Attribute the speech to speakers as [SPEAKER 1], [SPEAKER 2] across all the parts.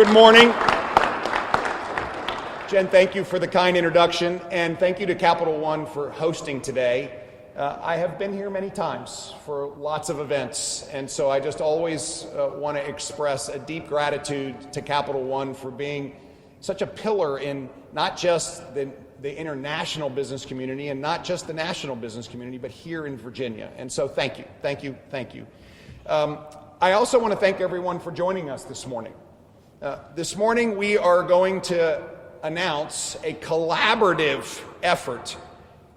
[SPEAKER 1] Good morning. Jen, thank you for the kind introduction, and thank you to Capital One for hosting today. I have been here many times for lots of events, and so I just always want to express a deep gratitude to Capital One for being such a pillar in not just the international business community and not just the national business community, but here in Virginia. And so thank you, thank you, thank you. I also want to thank everyone for joining us this morning. This morning we are going to announce a collaborative effort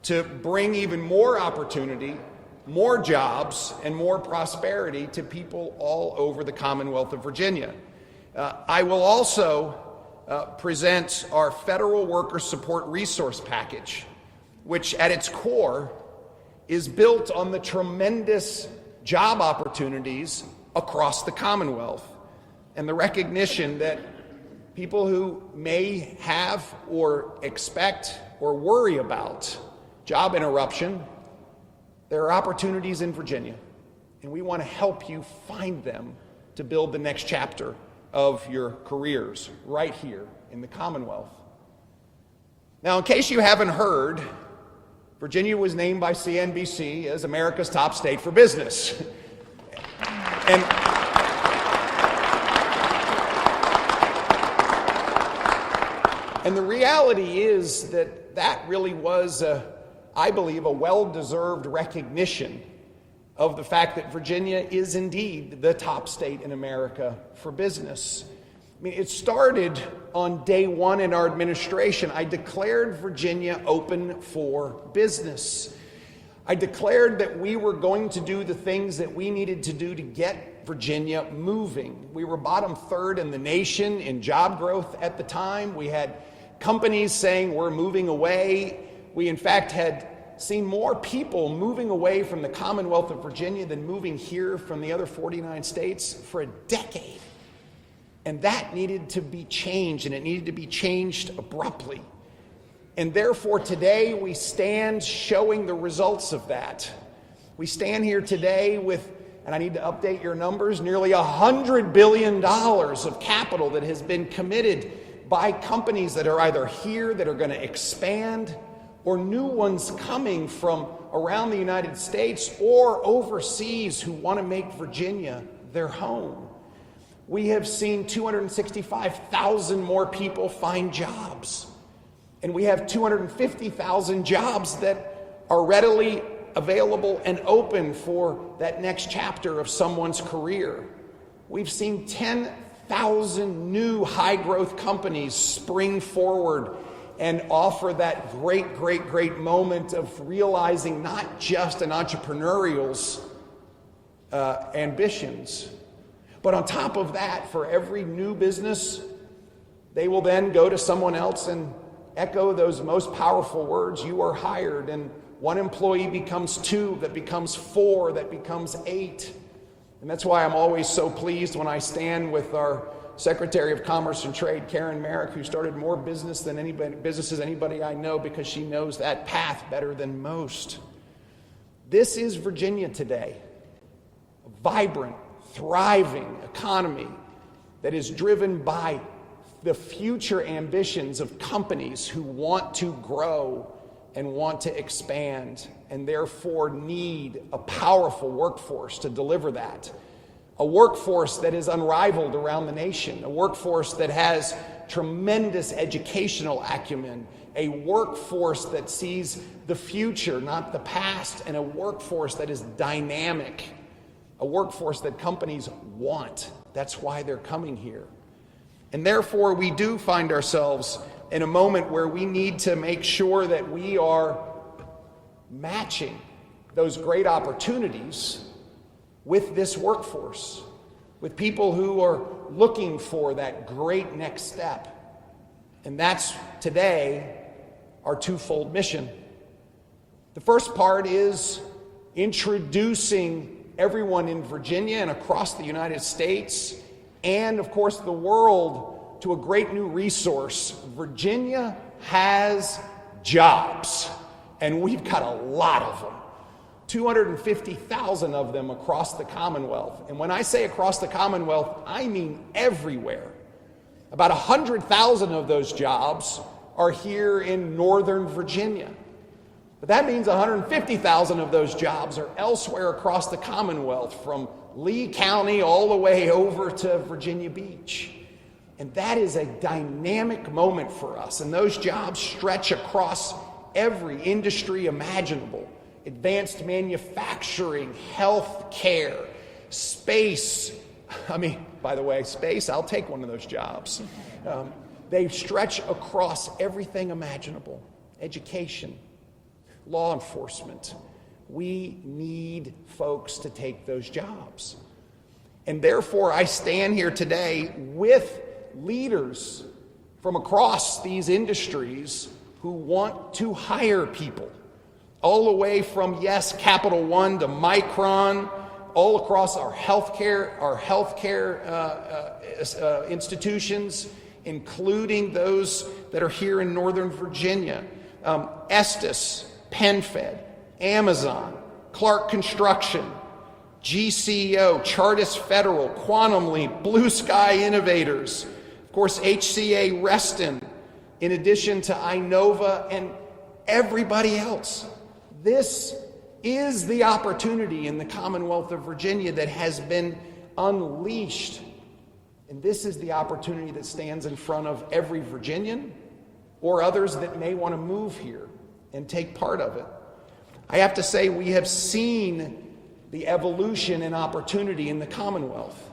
[SPEAKER 1] to bring even more opportunity, more jobs, and more prosperity to people all over the Commonwealth of Virginia. I will also present our Federal Worker Support Resource Package, which at its core is built on the tremendous job opportunities across the Commonwealth and the recognition that people who may have or expect or worry about job interruption, there are opportunities in Virginia, and we want to help you find them to build the next chapter of your careers right here in the Commonwealth. Now, in case you haven't heard, Virginia was named by CNBC as America's top state for business. And the reality is that really was, I believe, a well-deserved recognition of the fact that Virginia is indeed the top state in America for business. I mean, it started on day one in our administration. I declared Virginia open for business. I declared that we were going to do the things that we needed to do to get Virginia moving. We were bottom third in the nation in job growth at the time. We had companies saying we're moving away. We, in fact, had seen more people moving away from the Commonwealth of Virginia than moving here from the other 49 states for a decade. And that needed to be changed, and it needed to be changed abruptly. And therefore, today we stand showing the results of that. We stand here today with, and I need to update your numbers, nearly $100 billion of capital that has been committed by companies that are either here, that are going to expand, or new ones coming from around the United States or overseas who want to make Virginia their home. We have seen 265,000 more people find jobs. And we have 250,000 jobs that are readily available and open for that next chapter of someone's career. We've seen 10,000 new high-growth companies spring forward and offer that great moment of realizing not just an entrepreneurial's ambitions, but on top of that, for every new business, they will then go to someone else and echo those most powerful words, "You are hired," and one employee becomes two, that becomes four, that becomes eight. And that's why I'm always so pleased when I stand with our Secretary of Commerce and Trade, Karen Merrick, who started more businesses than anybody I know, because she knows that path better than most. This is Virginia today, a vibrant, thriving economy that is driven by the future ambitions of companies who want to grow and want to expand, and therefore need a powerful workforce to deliver that. A workforce that is unrivaled around the nation, a workforce that has tremendous educational acumen, a workforce that sees the future, not the past, and a workforce that is dynamic, a workforce that companies want. That's why they're coming here. And therefore, we do find ourselves in a moment where we need to make sure that we are matching those great opportunities with this workforce, with people who are looking for that great next step. And that's today our twofold mission. The first part is introducing everyone in Virginia and across the United States, and of course the world, to a great new resource. Virginia has jobs, and we've got a lot of them. 250,000 of them across the Commonwealth. And when I say across the Commonwealth, I mean everywhere. About 100,000 of those jobs are here in Northern Virginia. But that means 150,000 of those jobs are elsewhere across the Commonwealth, from Lee County all the way over to Virginia Beach. And that is a dynamic moment for us. And those jobs stretch across every industry imaginable: advanced manufacturing, health care, space. By the way, space, I'll take one of those jobs. They stretch across everything imaginable: education, law enforcement. We need folks to take those jobs. And therefore, I stand here today with leaders from across these industries who want to hire people, all the way from, yes, Capital One to Micron, all across our healthcare institutions, including those that are here in Northern Virginia. Estes, PenFed, Amazon, Clark Construction, GCO, Chartis Federal, Quantum Leap, Blue Sky Innovators, of course, HCA Reston, in addition to Inova and everybody else. This is the opportunity in the Commonwealth of Virginia that has been unleashed. And this is the opportunity that stands in front of every Virginian or others that may want to move here and take part of it. I have to say, we have seen the evolution and opportunity in the Commonwealth,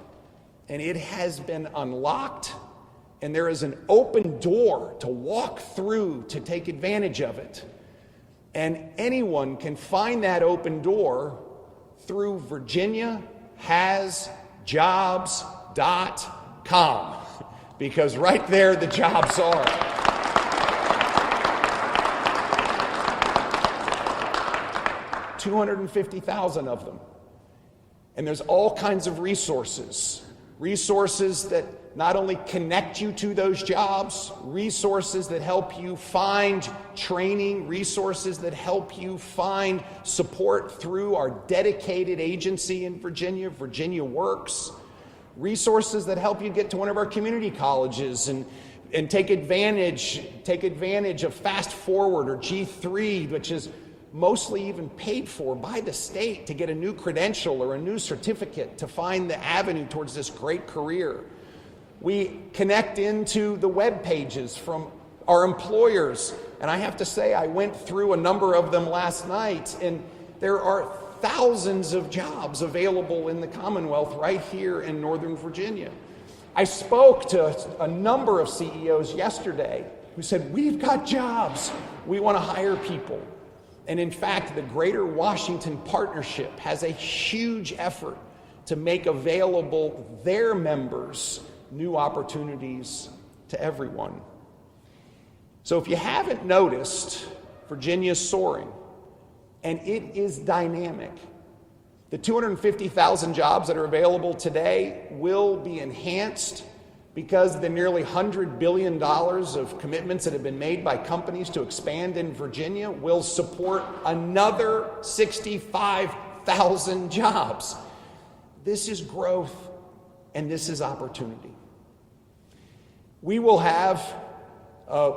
[SPEAKER 1] and it has been unlocked, and there is an open door to walk through to take advantage of it. And anyone can find that open door through virginiahasjobs.com, because right there the jobs are. 250,000 of them. And there's all kinds of resources that not only connect you to those jobs, resources that help you find training, resources that help you find support through our dedicated agency in Virginia, Virginia Works, resources that help you get to one of our community colleges and take advantage of Fast Forward or G3, which is mostly even paid for by the state, to get a new credential or a new certificate to find the avenue towards this great career. We connect into the web pages from our employers, and I have to say, I went through a number of them last night, and there are thousands of jobs available in the Commonwealth right here in Northern Virginia. I spoke to a number of CEOs yesterday who said, "We've got jobs, we want to hire people." And in fact, the Greater Washington Partnership has a huge effort to make available their members new opportunities to everyone. So if you haven't noticed, Virginia's soaring, and it is dynamic. The 250,000 jobs that are available today will be enhanced because of the nearly $100 billion of commitments that have been made by companies to expand in Virginia will support another 65,000 jobs. This is growth, and this is opportunity. We will have a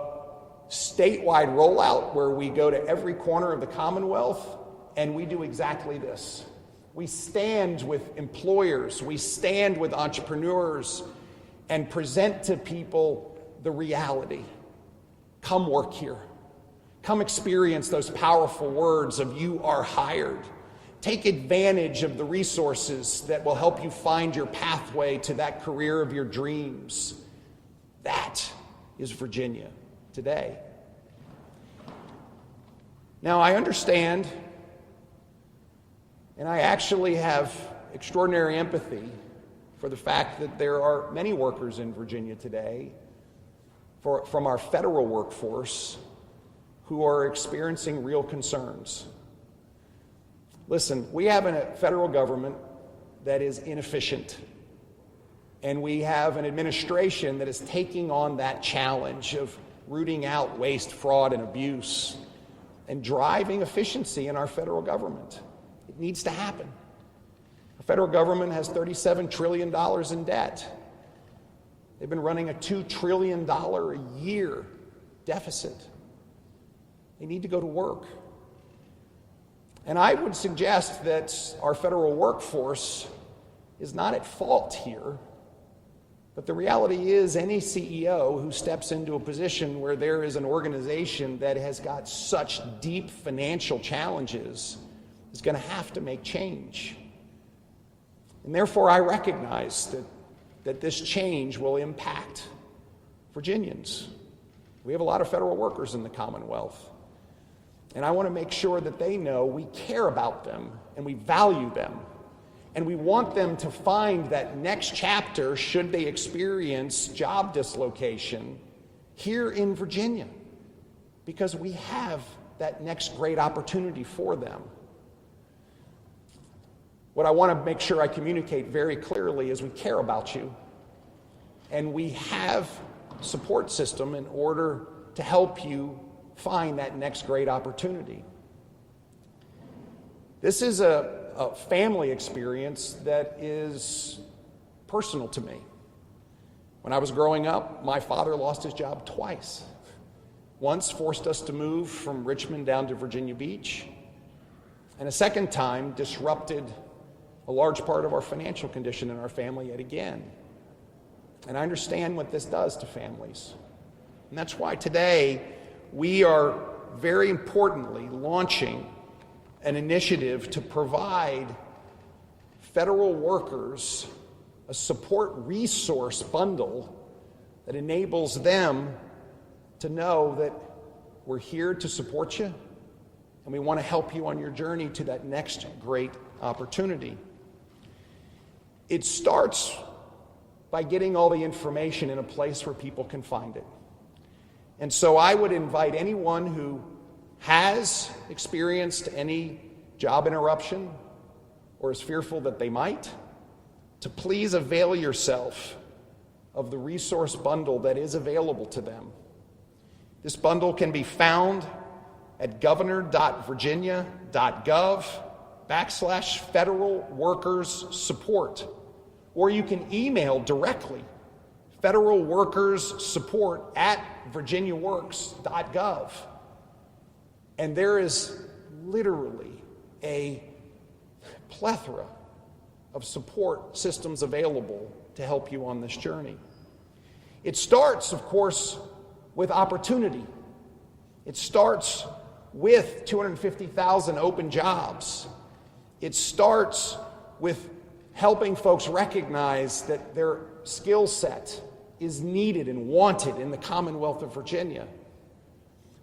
[SPEAKER 1] statewide rollout where we go to every corner of the Commonwealth, and we do exactly this. We stand with employers, we stand with entrepreneurs, and present to people the reality. Come work here. Come experience those powerful words of "you are hired." Take advantage of the resources that will help you find your pathway to that career of your dreams. That is Virginia today. Now, I understand, and I actually have extraordinary empathy for the fact that there are many workers in Virginia today from our federal workforce who are experiencing real concerns. Listen, we have a federal government that is inefficient, and we have an administration that is taking on that challenge of rooting out waste, fraud, and abuse and driving efficiency in our federal government. It needs to happen. The federal government has $37 trillion in debt. They've been running a $2 trillion a year deficit. They need to go to work. And I would suggest that our federal workforce is not at fault here, but the reality is any CEO who steps into a position where there is an organization that has got such deep financial challenges is going to have to make change. And therefore, I recognize that this change will impact Virginians. We have a lot of federal workers in the Commonwealth. And I want to make sure that they know we care about them and we value them. And we want them to find that next chapter should they experience job dislocation here in Virginia, because we have that next great opportunity for them. What I want to make sure I communicate very clearly is we care about you, and we have a support system in order to help you find that next great opportunity. This is a family experience that is personal to me. When I was growing up, my father lost his job twice. Once forced us to move from Richmond down to Virginia Beach, and a second time disrupted a large part of our financial condition in our family yet again. And I understand what this does to families. And that's why today we are very importantly launching an initiative to provide federal workers a support resource bundle that enables them to know that we're here to support you and we want to help you on your journey to that next great opportunity. It starts by getting all the information in a place where people can find it. And so I would invite anyone who has experienced any job interruption or is fearful that they might, to please avail yourself of the resource bundle that is available to them. This bundle can be found at governor.virginia.gov/federal workers support, or you can email directly federalworkersupport@virginiaworks.gov. And there is literally a plethora of support systems available to help you on this journey. It starts, of course, with opportunity. It starts with 250,000 open jobs. It starts with helping folks recognize that their skill set is needed and wanted in the Commonwealth of Virginia.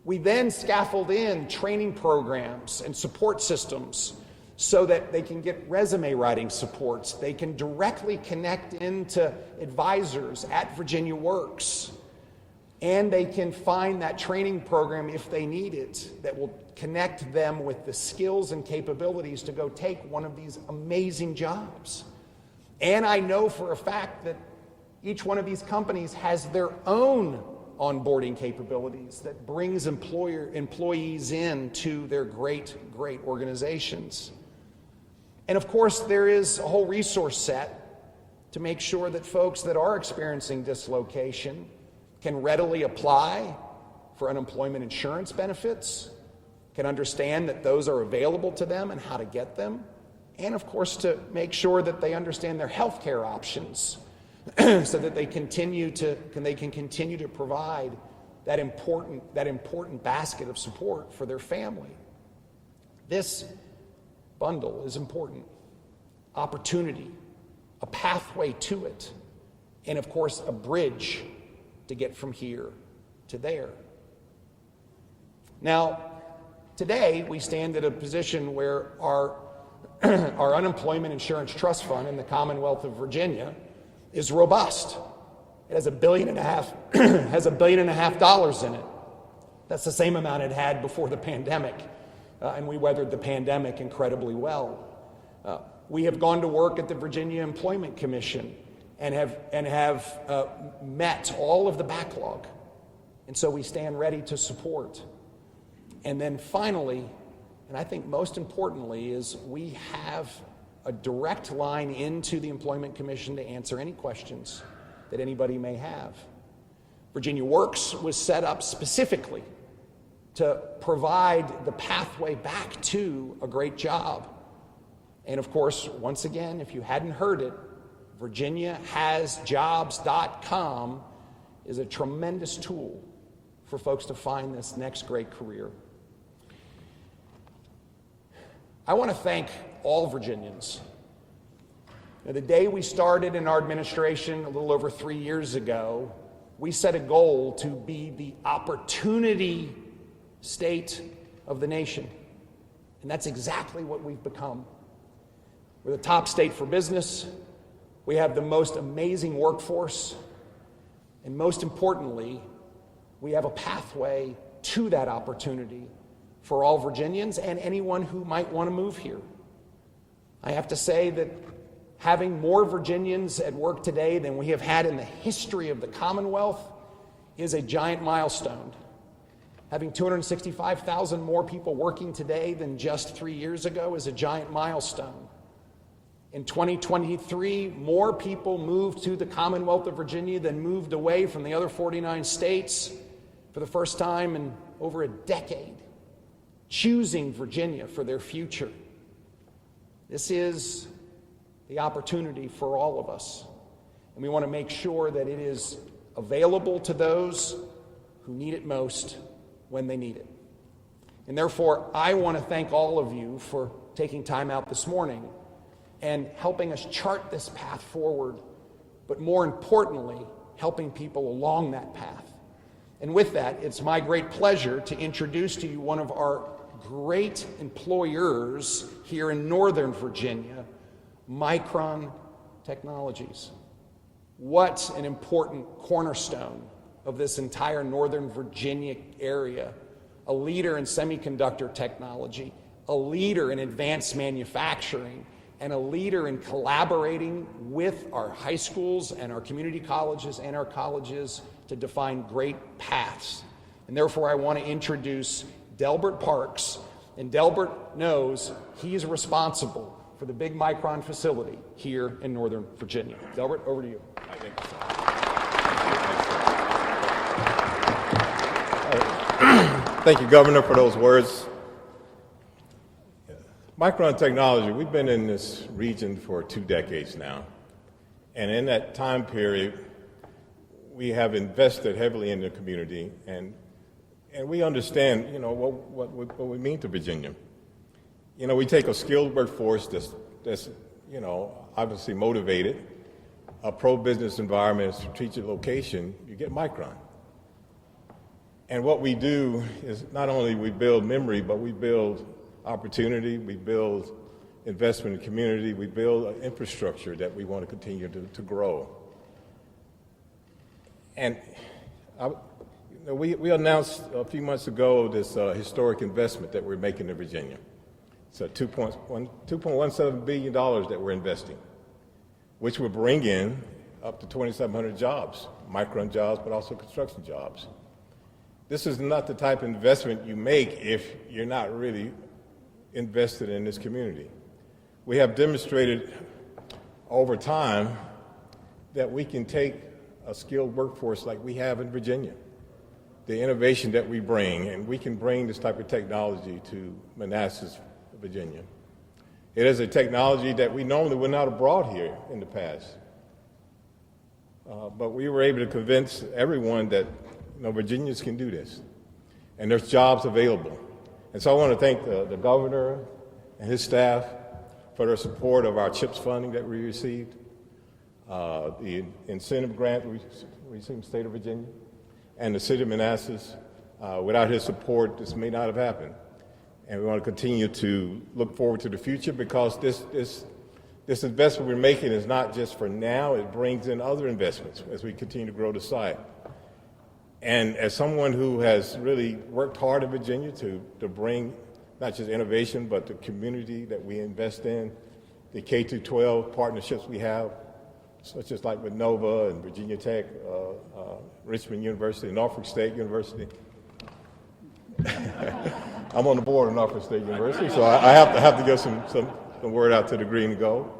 [SPEAKER 1] We then scaffold in training programs and support systems so that they can get resume writing supports. They can directly connect into advisors at Virginia Works. And they can find that training program, if they need it, that will connect them with the skills and capabilities to go take one of these amazing jobs. And I know for a fact that each one of these companies has their own onboarding capabilities that brings employees into their great organizations. And of course, there is a whole resource set to make sure that folks that are experiencing dislocation can readily apply for unemployment insurance benefits, can understand that those are available to them and how to get them, and of course to make sure that they understand their health care options so that they can continue to provide that important basket of support for their family. This bundle is important. Opportunity, a pathway to it, and of course a bridge to get from here to there. Now, today we stand at a position where our unemployment insurance trust fund in the Commonwealth of Virginia is robust. It has $1.5 billion in it. That's the same amount it had before the pandemic, and we weathered the pandemic incredibly well. We have gone to work at the Virginia Employment Commission and have met all of the backlog, and so we stand ready to support. And then finally, and I think most importantly, is we have a direct line into the Employment Commission to answer any questions that anybody may have. Virginia Works was set up specifically to provide the pathway back to a great job. And of course, once again, if you hadn't heard it, VirginiaHasJobs.com is a tremendous tool for folks to find this next great career. I want to thank all Virginians. Now, the day we started in our administration a little over 3 years ago, we set a goal to be the opportunity state of the nation. And that's exactly what we've become. We're the top state for business. We have the most amazing workforce. And most importantly, we have a pathway to that opportunity for all Virginians and anyone who might want to move here. I have to say that having more Virginians at work today than we have had in the history of the Commonwealth is a giant milestone. Having 265,000 more people working today than just 3 years ago is a giant milestone. In 2023, more people moved to the Commonwealth of Virginia than moved away from the other 49 states for the first time in over a decade, choosing Virginia for their future. This is the opportunity for all of us, and we want to make sure that it is available to those who need it most when they need it. And therefore, I want to thank all of you for taking time out this morning and helping us chart this path forward, but more importantly, helping people along that path. And with that, it's my great pleasure to introduce to you one of our great employers here in Northern Virginia, Micron Technologies. What an important cornerstone of this entire Northern Virginia area. A leader in semiconductor technology, a leader in advanced manufacturing, and a leader in collaborating with our high schools and our community colleges and our colleges to define great paths. And therefore, I want to introduce Delbert Parks. And Delbert knows he is responsible for the big Micron facility here in Northern Virginia. Delbert, over to you.
[SPEAKER 2] Thank you, Governor, for those words. Micron Technology, we've been in this region for 2 decades now. And in that time period, we have invested heavily in the community, and we understand, what we mean to Virginia. We take a skilled workforce that's obviously motivated, a pro-business environment, a strategic location, you get Micron. And what we do is not only we build memory, but we build opportunity, we build investment in the community, we build an infrastructure that we want to continue to grow. And we announced a few months ago this historic investment that we're making in Virginia. It's $2.17 billion that we're investing, which will bring in up to 2,700 jobs, Micron jobs, but also construction jobs. This is not the type of investment you make if you're not really invested in this community. We have demonstrated over time that we can take a skilled workforce like we have in Virginia, the innovation that we bring, and we can bring this type of technology to Manassas, Virginia. It is a technology that we normally would not have brought here in the past. But we were able to convince everyone that Virginians can do this, and there's jobs available. And so I want to thank the governor and his staff for their support of our CHIPS funding that we received, the incentive grant we received in the state of Virginia, and the city of Manassas. Without his support, this may not have happened. And we want to continue to look forward to the future, because this investment we're making is not just for now, it brings in other investments as we continue to grow the site. And as someone who has really worked hard in Virginia to bring not just innovation, but the community that we invest in, the K-12 partnerships we have, such as like with Nova and Virginia Tech, Richmond University, Norfolk State University. I'm on the board of Norfolk State University, so I have to give some word out to the Green and Gold.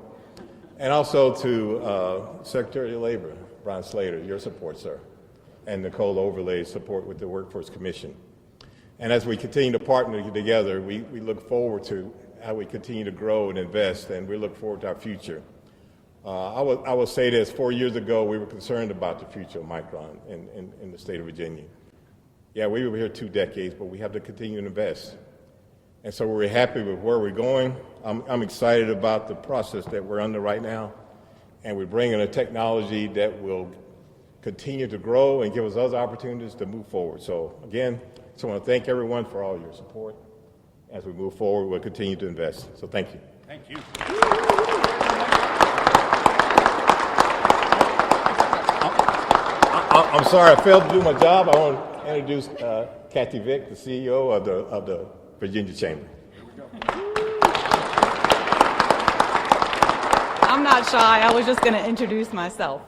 [SPEAKER 2] And also to Secretary of Labor, Brian Slater, your support, sir, and Nicole Overlay's support with the Workforce Commission. And as we continue to partner together, we look forward to how we continue to grow and invest, and we look forward to our future. I will say this: 4 years ago, we were concerned about the future of Micron in the state of Virginia. Yeah, we were here 2 decades, but we have to continue to invest. And so we're happy with where we're going. I'm excited about the process that we're under right now, and we're bringing a technology that will continue to grow and give us other opportunities to move forward. So again, I just want to thank everyone for all your support. As we move forward, we'll continue to invest. So thank you.
[SPEAKER 3] Thank you.
[SPEAKER 2] I'm sorry I failed to do my job. I want to introduce Kathy Vick, the CEO of the Virginia Chamber.
[SPEAKER 4] I'm not shy. I was just going to introduce myself.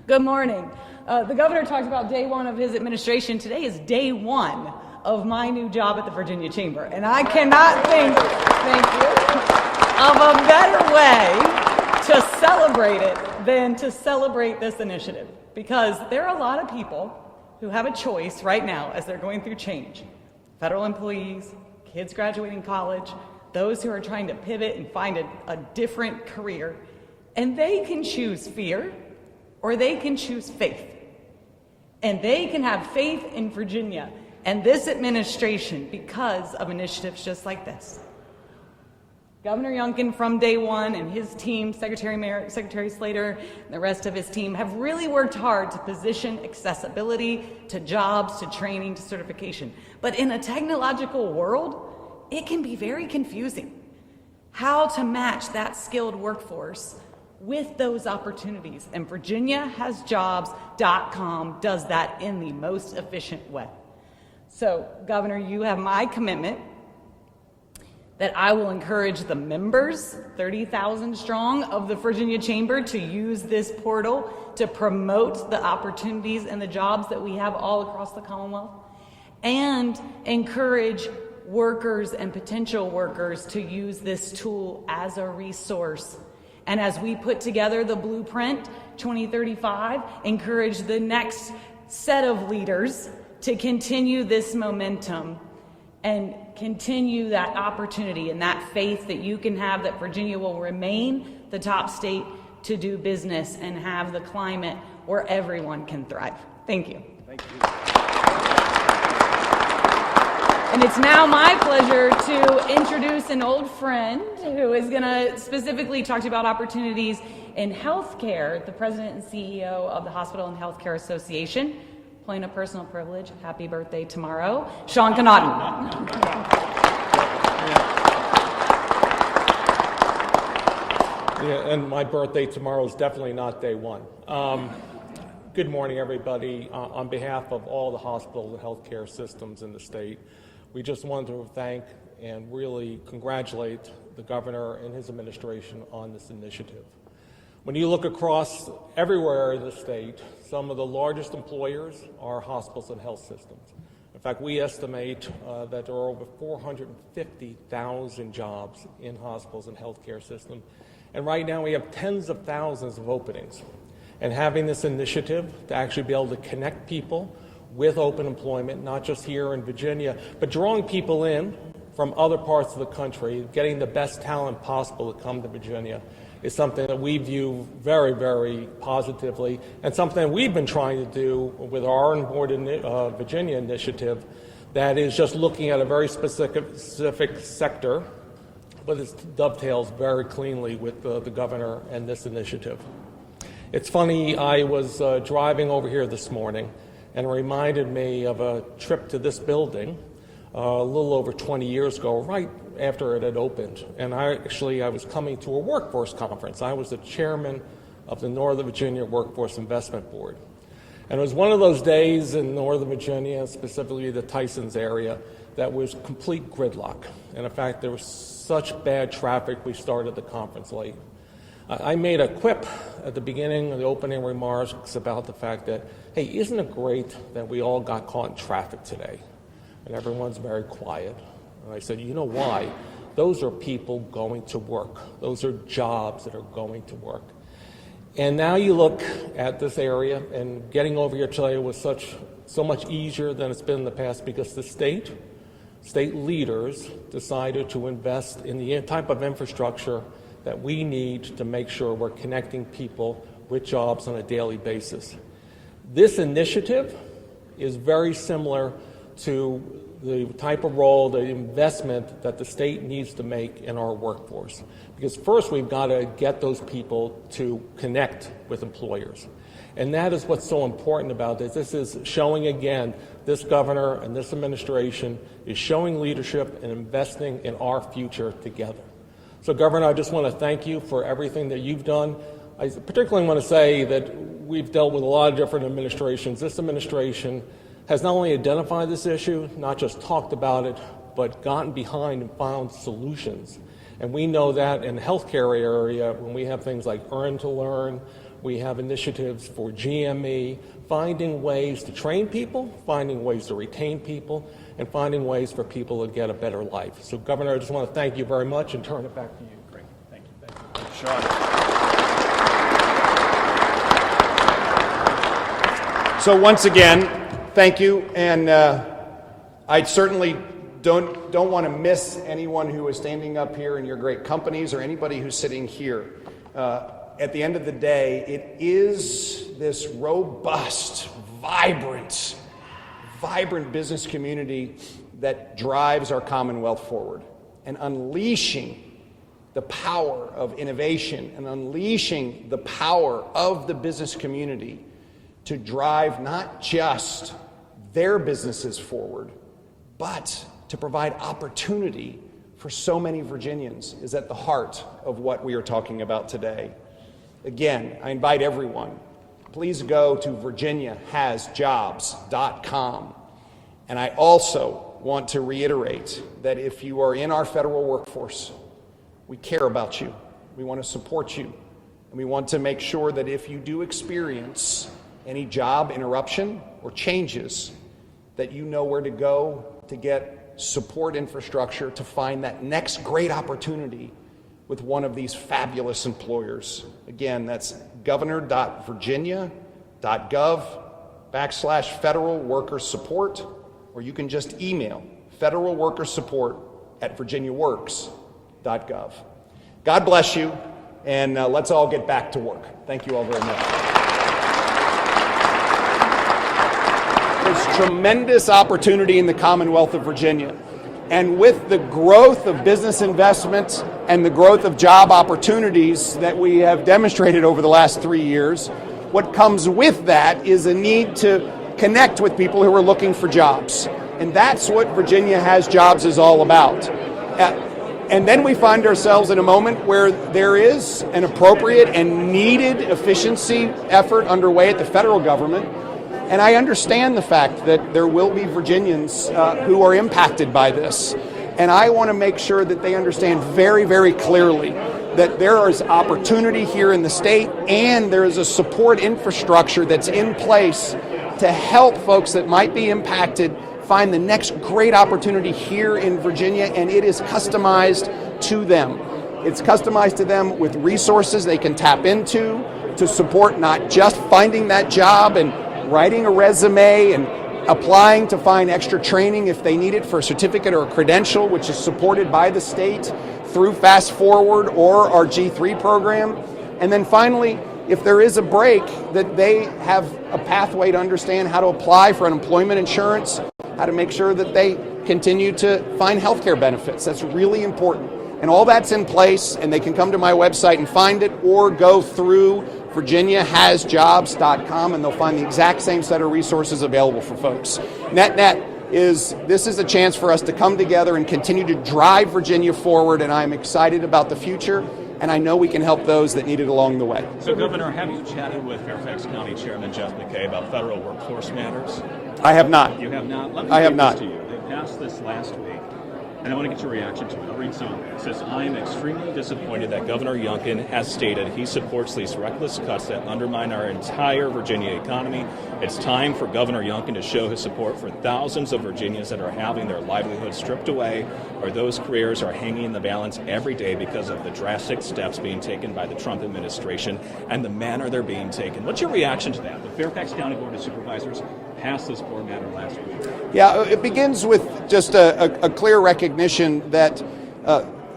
[SPEAKER 4] Good morning. The governor talked about day one of his administration. Today is day one of my new job at the Virginia Chamber. And I cannot think, thank you, of a better way to celebrate it than to celebrate this initiative. Because there are a lot of people who have a choice right now as they're going through change. Federal employees, kids graduating college, those who are trying to pivot and find a different career. And they can choose fear or they can choose faith. And they can have faith in Virginia and this administration because of initiatives just like this. Governor Youngkin from day one and his team, Secretary Slater, and the rest of his team have really worked hard to position accessibility to jobs, to training, to certification. But in a technological world, it can be very confusing how to match that skilled workforce with those opportunities. And VirginiaHasJobs.com does that in the most efficient way. So, Governor, you have my commitment that I will encourage the members, 30,000 strong, of the Virginia Chamber to use this portal to promote the opportunities and the jobs that we have all across the Commonwealth, and encourage workers and potential workers to use this tool as a resource. And as we put together the Blueprint 2035, encourage the next set of leaders to continue this momentum and continue that opportunity and that faith that you can have that Virginia will remain the top state to do business and have the climate where everyone can thrive. Thank you.
[SPEAKER 3] Thank you.
[SPEAKER 4] And it's now my pleasure to introduce an old friend who is going to specifically talk to you about opportunities in healthcare, the president and CEO of the Hospital and Healthcare Association. Plain a personal privilege. Happy birthday tomorrow. Sean Connaughton.
[SPEAKER 5] Yeah, and my birthday tomorrow is definitely not day one. Good morning, everybody. On behalf of all the hospitals and healthcare systems in the state, we just wanted to thank and really congratulate the governor and his administration on this initiative. When you look across everywhere in the state, some of the largest employers are hospitals and health systems. In fact, we estimate that there are over 450,000 jobs in hospitals and healthcare systems. And right now we have tens of thousands of openings. And having this initiative to actually be able to connect people with open employment, not just here in Virginia, but drawing people in from other parts of the country, getting the best talent possible to come to Virginia, is something that we view very, very positively, and something that we've been trying to do with our Onboard Virginia initiative that is just looking at a very specific sector, but it dovetails very cleanly with the governor and this initiative. It's funny, I was driving over here this morning, and it reminded me of a trip to this building a little over 20 years ago, right after it had opened. And I was coming to a workforce conference. I was the chairman of the Northern Virginia Workforce Investment Board. And it was one of those days in Northern Virginia, specifically the Tysons area, that was complete gridlock. And in fact, there was such bad traffic, we started the conference late. I made a quip at the beginning of the opening remarks about the fact that, hey, isn't it great that we all got caught in traffic today? And everyone's very quiet. And I said, you know why? Those are people going to work. Those are jobs that are going to work. And now you look at this area, and getting over here today was so much easier than it's been in the past because the state leaders decided to invest in the type of infrastructure that we need to make sure we're connecting people with jobs on a daily basis. This initiative is very similar to the type of role, the investment that the state needs to make in our workforce. Because first we've got to get those people to connect with employers. And that is what's so important about this. This is showing again, this governor and this administration is showing leadership and investing in our future together. So Governor, I just want to thank you for everything that you've done. I particularly want to say that we've dealt with a lot of different administrations. This administration has not only identified this issue, not just talked about it, but gotten behind and found solutions. And we know that in the healthcare area, when we have things like Earn to Learn, we have initiatives for GME, finding ways to train people, finding ways to retain people, and finding ways for people to get a better life. So, Governor, I just want to thank you very much and turn it back to you.
[SPEAKER 3] Great. Thank you. Thank you. Sean.
[SPEAKER 1] So once again, thank you, and I certainly don't want to miss anyone who is standing up here in your great companies or anybody who's sitting here. At the end of the day, it is this robust, vibrant business community that drives our Commonwealth forward, and unleashing the power of innovation and unleashing the power of the business community to drive not just their businesses forward, but to provide opportunity for so many Virginians is at the heart of what we are talking about today. Again, I invite everyone, please go to virginiahasjobs.com. And I also want to reiterate that if you are in our federal workforce, we care about you. We want to support you. And we want to make sure that if you do experience any job interruption or changes, that you know where to go to get support infrastructure to find that next great opportunity with one of these fabulous employers. Again, that's governor.virginia.gov/federal worker support, or you can just email federal worker support at virginiaworks.gov. God bless you, and let's all get back to work. Thank you all very much. There's tremendous opportunity in the Commonwealth of Virginia. And with the growth of business investment and the growth of job opportunities that we have demonstrated over the last 3 years, what comes with that is a need to connect with people who are looking for jobs. And that's what Virginia Has Jobs is all about. And then we find ourselves in a moment where there is an appropriate and needed efficiency effort underway at the federal government. And I understand the fact that there will be Virginians who are impacted by this. And I want to make sure that they understand very, very clearly that there is opportunity here in the state, and there is a support infrastructure that's in place to help folks that might be impacted find the next great opportunity here in Virginia, and it is customized to them. It's customized to them with resources they can tap into to support not just finding that job and writing a resume and applying to find extra training if they need it for a certificate or a credential, which is supported by the state through Fast Forward or our G3 program. And then finally, if there is a break, that they have a pathway to understand how to apply for unemployment insurance, how to make sure that they continue to find healthcare benefits. That's really important. And all that's in place, and they can come to my website and find it, or go through VirginiaHasJobs.com, and they'll find the exact same set of resources available for folks. Net is this is a chance for us to come together and continue to drive Virginia forward, and I'm excited about the future, and I know we can help those that need it along the way.
[SPEAKER 3] So, Governor, have you chatted with Fairfax County Chairman Jeff McKay about federal workforce matters?
[SPEAKER 1] I have not.
[SPEAKER 3] You have not? Let me
[SPEAKER 1] I have
[SPEAKER 3] read
[SPEAKER 1] not.
[SPEAKER 3] this to you. They passed this last week. and I want to get your reaction to it. I'll read some of it. It says, I am extremely disappointed that Governor Youngkin has stated he supports these reckless cuts that undermine our entire Virginia economy. It's time for Governor Youngkin to show his support for thousands of Virginians that are having their livelihoods stripped away, or those careers are hanging in the balance every day because of the drastic steps being taken by the Trump administration and the manner they're being taken. What's your reaction to that? The Fairfax County Board of Supervisors passed this poor matter last week.
[SPEAKER 1] Yeah, it begins with just a clear recognition that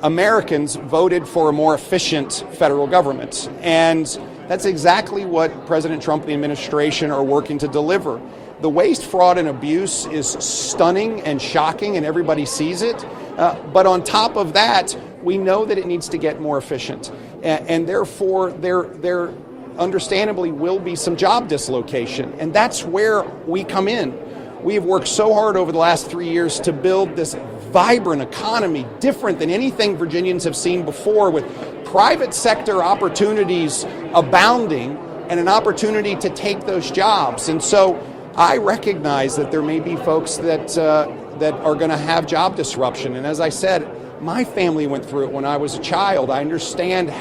[SPEAKER 1] Americans voted for a more efficient federal government. And that's exactly what President Trump and the administration are working to deliver. The waste, fraud, and abuse is stunning and shocking, and everybody sees it. But on top of that, we know that it needs to get more efficient. And therefore, there understandably will be some job dislocation. And that's where we come in. We have worked so hard over the last 3 years to build this vibrant economy, different than anything Virginians have seen before, with private sector opportunities abounding and an opportunity to take those jobs. And so I recognize that there may be folks that are going to have job disruption. And as I said, my family went through it when I was a child. I understand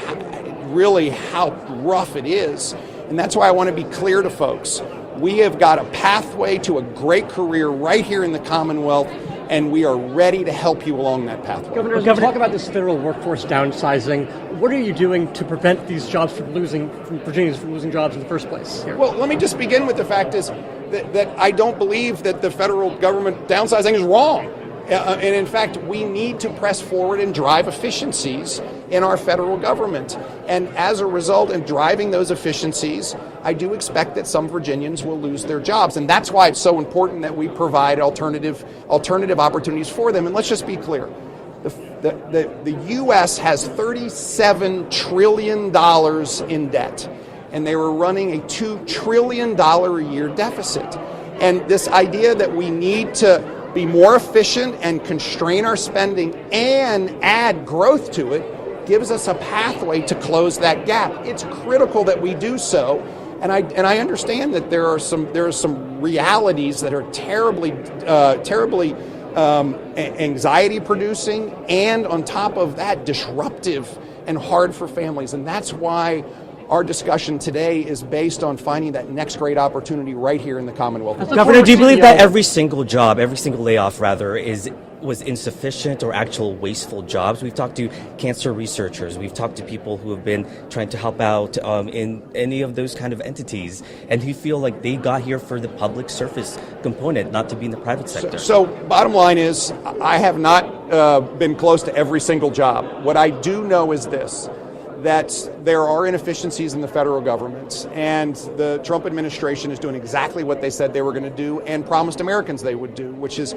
[SPEAKER 1] really how rough it is. And that's why I want to be clear to folks. We have got a pathway to a great career right here in the Commonwealth, and we are ready to help you along that pathway.
[SPEAKER 6] Governor, talk about this federal workforce downsizing. What are you doing to prevent these jobs from Virginians from losing jobs in the first place here?
[SPEAKER 1] Well, let me just begin with the fact is that I don't believe that the federal government downsizing is wrong. And in fact, we need to press forward and drive efficiencies in our federal government. And as a result of driving those efficiencies, I do expect that some Virginians will lose their jobs. And that's why it's so important that we provide alternative opportunities for them. And let's just be clear. The U.S. has $37 trillion in debt, and they were running a $2 trillion a year deficit. And this idea that we need to be more efficient and constrain our spending and add growth to it gives us a pathway to close that gap. It's critical that we do so, and I understand that there are some realities that are terribly anxiety producing, and on top of that, disruptive and hard for families. And that's why our discussion today is based on finding that next great opportunity right here in the Commonwealth.
[SPEAKER 7] Governor, do you believe that every single layoff was insufficient or actual wasteful jobs? We've talked to cancer researchers. We've talked to people who have been trying to help out in any of those kind of entities, and who feel like they got here for the public service component, not to be in the private sector.
[SPEAKER 1] So bottom line is, I have not been close to every single job. What I do know is this, that there are inefficiencies in the federal government, and the Trump administration is doing exactly what they said they were going to do and promised Americans they would do, which is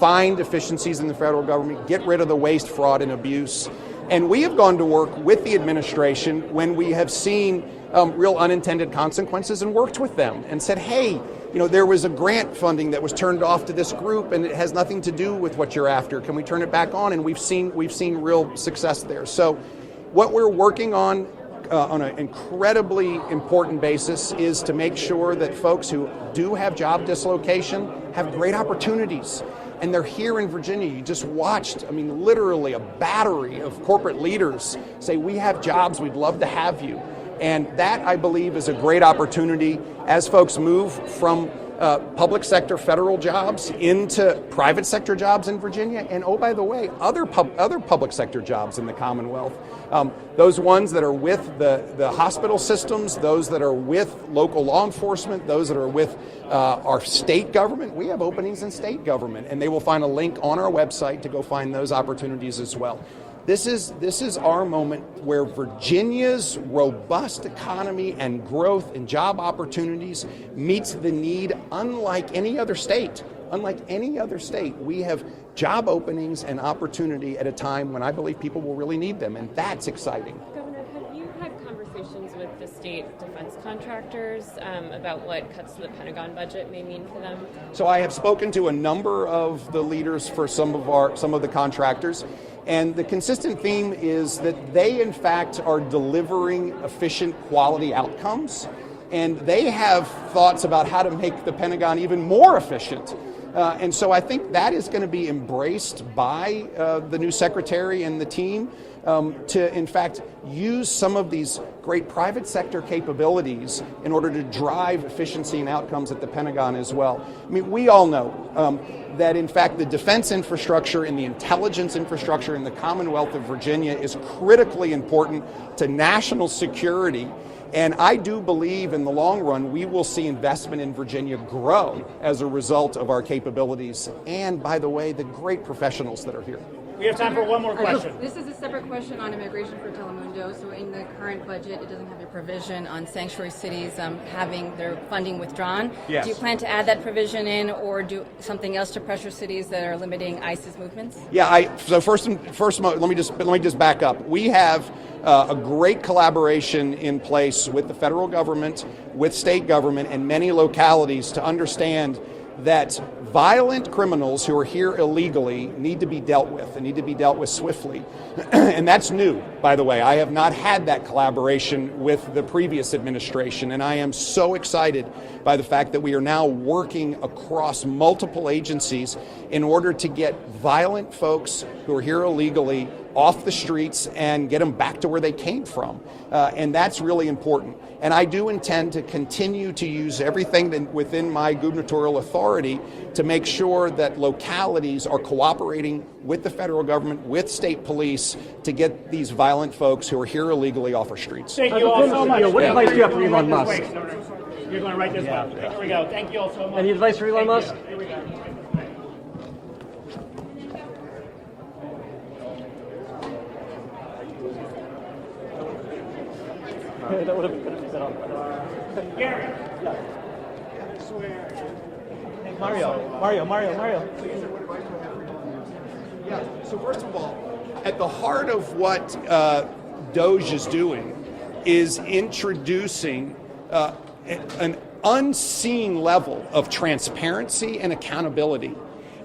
[SPEAKER 1] find efficiencies in the federal government, get rid of the waste, fraud, and abuse. And we have gone to work with the administration when we have seen real unintended consequences and worked with them and said, hey, there was a grant funding that was turned off to this group and it has nothing to do with what you're after. Can we turn it back on? And we've seen real success there. So what we're working on an incredibly important basis is to make sure that folks who do have job dislocation have great opportunities. And they're here in Virginia. You just watched, literally a battery of corporate leaders say, we have jobs, we'd love to have you. And that, I believe, is a great opportunity as folks move from public sector federal jobs into private sector jobs in Virginia, and oh, by the way, other public sector jobs in the Commonwealth. Those ones that are with the hospital systems, those that are with local law enforcement, those that are with our state government. We have openings in state government, and they will find a link on our website to go find those opportunities as well. This is our moment where Virginia's robust economy and growth and job opportunities meets the need unlike any other state. Unlike any other state, we have job openings and opportunity at a time when I believe people will really need them, and that's exciting.
[SPEAKER 8] Governor, have you had conversations with the state defense contractors about what cuts to the Pentagon budget may mean for them?
[SPEAKER 1] So I have spoken to a number of the leaders for some of the contractors. And the consistent theme is that they, in fact, are delivering efficient quality outcomes. And they have thoughts about how to make the Pentagon even more efficient. And so I think that is going to be embraced by the new secretary and the team to, in fact, use some of these great private sector capabilities in order to drive efficiency and outcomes at the Pentagon as well. I mean, we all know that, in fact, the defense infrastructure and the intelligence infrastructure in the Commonwealth of Virginia is critically important to national security. And I do believe in the long run we will see investment in Virginia grow as a result of our capabilities and, by the way, the great professionals that are here.
[SPEAKER 9] We have time for one more question.
[SPEAKER 10] This is a separate question on immigration for Telemundo. So in the current budget, it doesn't have a provision on sanctuary cities having their funding withdrawn.
[SPEAKER 9] Yes.
[SPEAKER 10] Do you plan to add that provision in or do something else to pressure cities that are limiting ISIS movements?
[SPEAKER 1] Yeah, so first, let me just back up. We have a great collaboration in place with the federal government, with state government, and many localities to understand that violent criminals who are here illegally need to be dealt with and need to be dealt with swiftly. And that's new, by the way. I have not had that collaboration with the previous administration, and I am so excited by the fact that we are now working across multiple agencies in order to get violent folks who are here illegally off the streets and get them back to where they came from. And that's really important. And I do intend to continue to use everything that within my gubernatorial authority to make sure that localities are cooperating with the federal government, with state police, to get these violent folks who are here illegally off our streets.
[SPEAKER 9] Thank you all so much.
[SPEAKER 6] What advice do you have for Elon Musk?
[SPEAKER 9] You're going to write this one. Here we go. Thank you all so much.
[SPEAKER 6] Any advice for Elon Musk?
[SPEAKER 9] Here we go.
[SPEAKER 6] That would have been good.
[SPEAKER 9] Gary. Mario.
[SPEAKER 1] Yeah, so first of all, at the heart of what DOGE is doing is introducing an unseen level of transparency and accountability.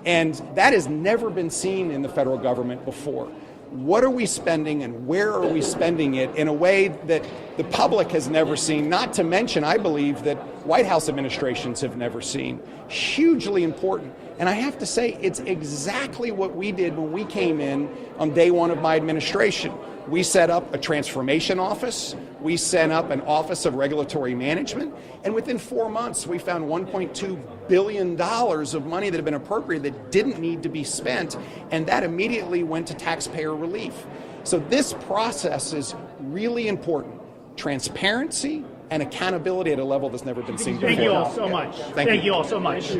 [SPEAKER 1] And that has never been seen in the federal government before. What are we spending and where are we spending it in a way that the public has never seen, not to mention, I believe, that White House administrations have never seen. Hugely important. And I have to say, it's exactly what we did when we came in on day one of my administration. We set up a transformation office. We set up an office of regulatory management. And within 4 months, we found $1.2 billion of money that had been appropriated that didn't need to be spent. And that immediately went to taxpayer relief. So this process is really important. Transparency and accountability at a level that's never been seen before.
[SPEAKER 9] Thank you all so much.
[SPEAKER 1] Thank you
[SPEAKER 9] all so much.